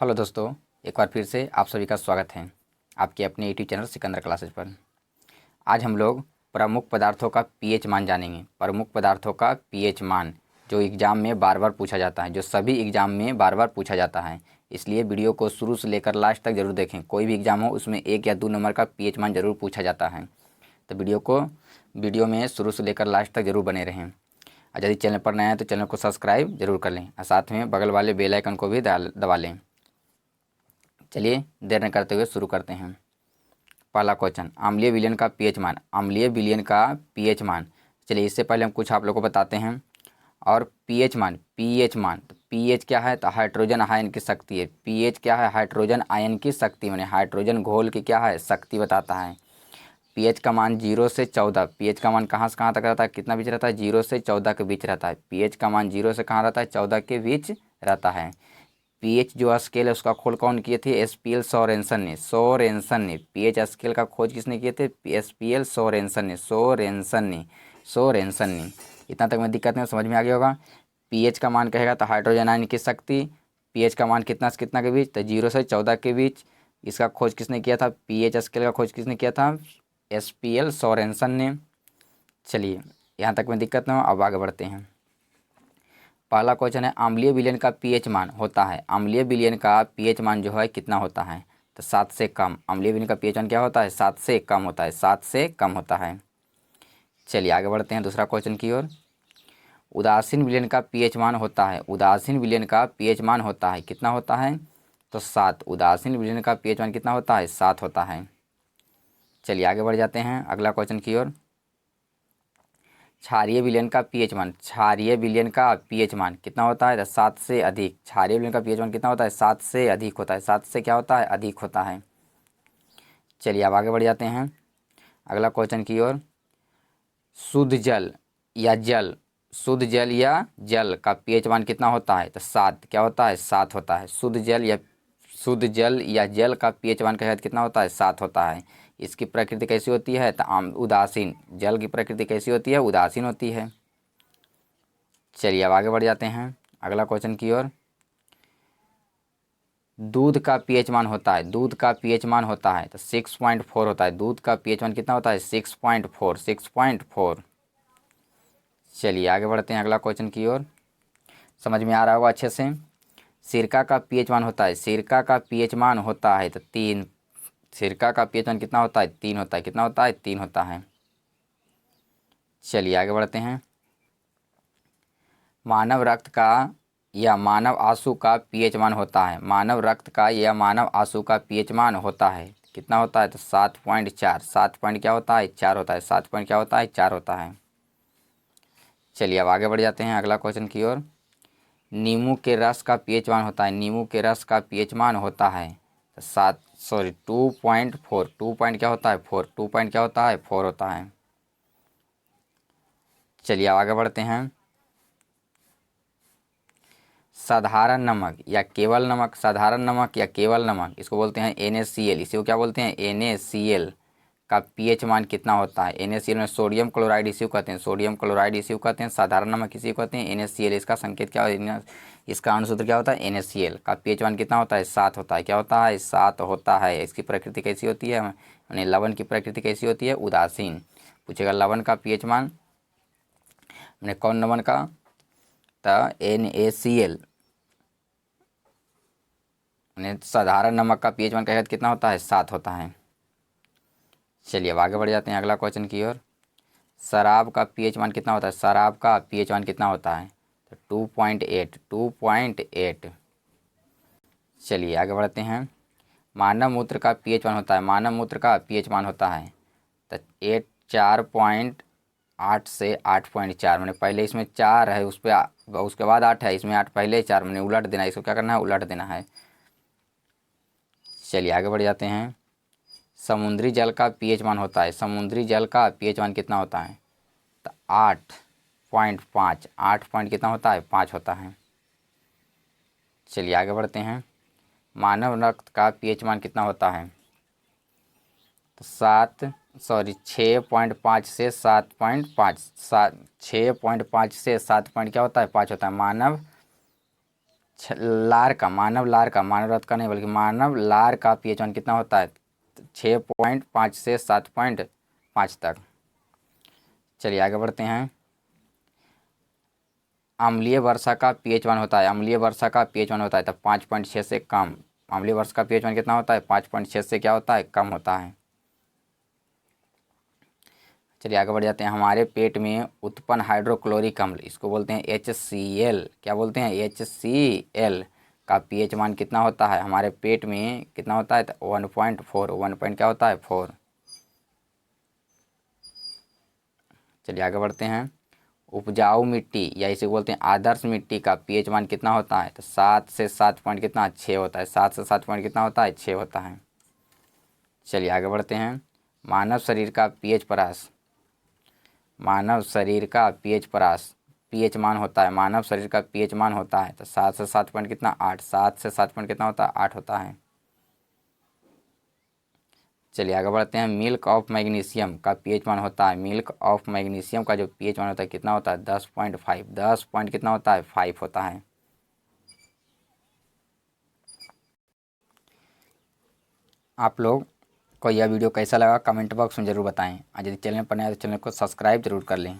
Hello दोस्तों, एक बार फिर से आप सभी का स्वागत है आपके अपने यूट्यूब चैनल सिकंदर क्लासेज पर। आज हम लोग प्रमुख पदार्थों का पीएच मान जानेंगे। प्रमुख पदार्थों का पीएच मान जो एग्ज़ाम में बार बार पूछा जाता है, जो सभी एग्ज़ाम में बार बार पूछा जाता है, इसलिए वीडियो को शुरू से लेकर लास्ट तक ज़रूर देखें। कोई भी एग्ज़ाम हो उसमें 1 या 2 नंबर का पीएच मान ज़रूर पूछा जाता है, तो वीडियो में शुरू से लेकर लास्ट तक ज़रूर बने रहें। और यदि चैनल पर नया है तो चैनल को सब्सक्राइब जरूर कर लें और साथ में बगल वाले बेल आइकन को भी दबा लें। चलिए देर न करते हुए शुरू करते हैं। पहला क्वेश्चन, अम्लीय विलयन का पीएच मान। अम्लीय विलयन का पीएच मान, चलिए इससे पहले हम कुछ आप लोगों को बताते हैं। और पीएच मान तो पीएच क्या है, तो हाइड्रोजन आयन की शक्ति है। पीएच क्या है, हाइड्रोजन आयन की शक्ति, माने हाइड्रोजन घोल की क्या है, शक्ति बताता है। पीएच का मान 0 से 14। पीएच का मान कहाँ से कहाँ तक रहता है, कितना बीच रहता है, 0 से 14 के बीच रहता है। पीएच का मान 0 से कहाँ रहता है, 14 के बीच रहता है। पीएच जो स्केल है उसका खोज कौन किए थे, एसपीएल सोरेनसन ने। पीएच स्केल का खोज किसने किए थे, एसपीएल सोरेनसन ने। इतना तक में दिक्कत नहीं, समझ में आ गया होगा। पीएच का मान कहेगा तो हाइड्रोजन आयन की शक्ति, पीएच का मान कितना से कितना के बीच, तो 0 से 14 के बीच। इसका खोज किसने किया था, पीएच स्केल का खोज किसने किया था, एसपीएल सोरेनसन ने। चलिए यहाँ तक में दिक्कत ना हो, अब आगे बढ़ते हैं। पहला क्वेश्चन है, अम्लीय विलयन का पीएच मान होता है। अम्लीय विलयन का पीएच मान जो है कितना होता है, तो 7 से कम। अम्लीय विलयन का पीएच मान क्या होता है, 7 से कम होता है, 7 से कम होता है। चलिए आगे बढ़ते हैं दूसरा क्वेश्चन की ओर। उदासीन विलयन का पीएच मान होता है। उदासीन विलयन का पीएच मान होता है, कितना होता है, तो 7। उदासीन विलयन का पीएच मान कितना होता है, 7 होता है। चलिए आगे बढ़ जाते हैं अगला क्वेश्चन की ओर। क्षारीय विलयन का पीएच मान। क्षारीय विलयन का पीएच मान कितना होता है, 7 से अधिक। क्षारीय विलयन का पीएच मान कितना होता है, 7 से अधिक होता है। 7 से क्या होता है, अधिक होता है। चलिए अब आगे बढ़ जाते हैं अगला क्वेश्चन की ओर। शुद्ध जल या जल का पीएच मान कितना होता है, तो 7 क्या होता है, 7 होता है। शुद्ध जल या जल का पीएच मान का कितना होता है, 7 होता है। इसकी प्रकृति कैसी होती है, तो उदासीन। जल की प्रकृति कैसी होती है, उदासीन होती है। चलिए अब आगे बढ़ जाते हैं अगला क्वेश्चन की ओर। दूध का पीएच मान होता है। दूध का पीएच मान होता है तो 6.4 होता है। दूध का पीएच मान कितना होता है, 6.4। चलिए आगे बढ़ते हैं अगला क्वेश्चन की ओर। समझ में आ रहा होगा अच्छे से। सिरका का पीएच मान होता है। सिरका का पीएच मान होता है तो 3। सिरका का पीएच मान कितना होता है, 3 होता है। कितना होता है, 3 होता है। चलिए आगे बढ़ते हैं। मानव रक्त का या मानव आंसू का पीएच मान होता है। मानव रक्त का या मानव आंसू का पीएच मान होता है, कितना होता है, तो 7.4। 7 पॉइंट क्या होता है, 4 होता है। 7 पॉइंट क्या होता है, 4 होता है। चलिए अब आगे बढ़ जाते हैं अगला क्वेश्चन की ओर। नींबू के रस का पीएच मान होता है। नींबू के रस का पीएच मान होता है तो 2.4। 2 पॉइंट क्या होता है, 4। 2 पॉइंट क्या होता है, 4 होता है। चलिए अब आगे बढ़ते हैं। साधारण नमक या केवल नमक, साधारण नमक या केवल नमक, इसको बोलते हैं NaCl। इसी को क्या बोलते हैं, NaCl का पीएच मान कितना होता है। NaCl में सोडियम क्लोराइड इसी को कहते हैं। सोडियम क्लोराइड इसी को कहते हैं। साधारण नमक इसी को कहते हैं। NaCl इसका संकेत क्या है, इसका अनुसूत्र क्या होता है, NaCl का पीएच मान कितना होता है, 7 होता है। क्या होता है, 7 होता है। इसकी प्रकृति कैसी होती है, यानी लवण की प्रकृति कैसी होती है, उदासीन। पूछेगा लवण का पीएच मान, मैंने कौन लवण का, तो NaCl। साधारण नमक का पीएच मान का कितना होता है, 7 होता है। चलिए अब आगे बढ़ जाते हैं अगला क्वेश्चन की ओर। शराब का पीएच मान कितना होता है, शराब का पीएच मान कितना होता है, तो 2.8। 2.8। चलिए आगे बढ़ते हैं। मानव मूत्र का पीएच मान होता है। मानव मूत्र का पीएच मान होता है तो 4.8 से 8.4। मैंने पहले इसमें 4 है, उस पर उसके बाद 8 है, इसमें 8 पहले 4, मैंने उलट देना है। इसको क्या करना है, उलट देना है। चलिए आगे बढ़ जाते हैं। समुद्री जल का पीएच मान होता है। समुद्री जल का पीएच मान कितना होता है, तो 8.5। 8 पॉइंट कितना होता है, 5 होता है। चलिए आगे बढ़ते हैं। मानव रक्त का पीएच मान कितना होता है, तो 6.5 से 7.5। 6.5 से 7 पॉइंट क्या होता है, 5 होता है। लार का, मानव लार का, मानव रथ का नहीं बल्कि मानव लार का पीएच मान कितना होता है? 6.5 से 7.5 तक। चलिए आगे बढ़ते हैं। अम्लीय वर्षा का पीएच मान होता है, अम्लीय वर्षा का पीएच मान होता है तब 5.6 से कम। अम्लीय वर्षा का पीएच मान कितना होता है? 5.6 से क्या होता है? कम होता है। चलिए आगे बढ़ जाते हैं। हमारे पेट में उत्पन्न हाइड्रोक्लोरिक अम्ल, इसको बोलते हैं HCl। क्या बोलते हैं? HCl का पीएच मान कितना होता है? हमारे पेट में कितना होता है? 1.4। 1 पॉइंट क्या होता है? 4। चलिए आगे बढ़ते हैं। उपजाऊ मिट्टी या इसे बोलते हैं आदर्श मिट्टी का पीएच मान कितना होता है? तो 7 से 7 पॉइंट कितना? 6 होता है। 7 से 7 पॉइंट कितना होता है? 6 होता है। चलिए आगे बढ़ते हैं। मानव शरीर का पीएच परास, मानव शरीर का पीएच मान होता है, मानव शरीर का पीएच मान होता है तो 7 से 7 पॉइंट कितना? 8। 7 से 7 पॉइंट कितना होता है? 8 होता है। चलिए आगे बढ़ते हैं। मिल्क ऑफ मैग्नीशियम का पीएच मान होता है, मिल्क ऑफ मैग्नीशियम का जो पीएच मान होता है कितना होता है? 10.5। 10 पॉइंट कितना होता है? 5 होता है। आप लोग को यह वीडियो कैसा लगा कमेंट बॉक्स में ज़रूर बताएं और यदि चैनल पर नया है तो चैनल को सब्सक्राइब जरूर कर लें।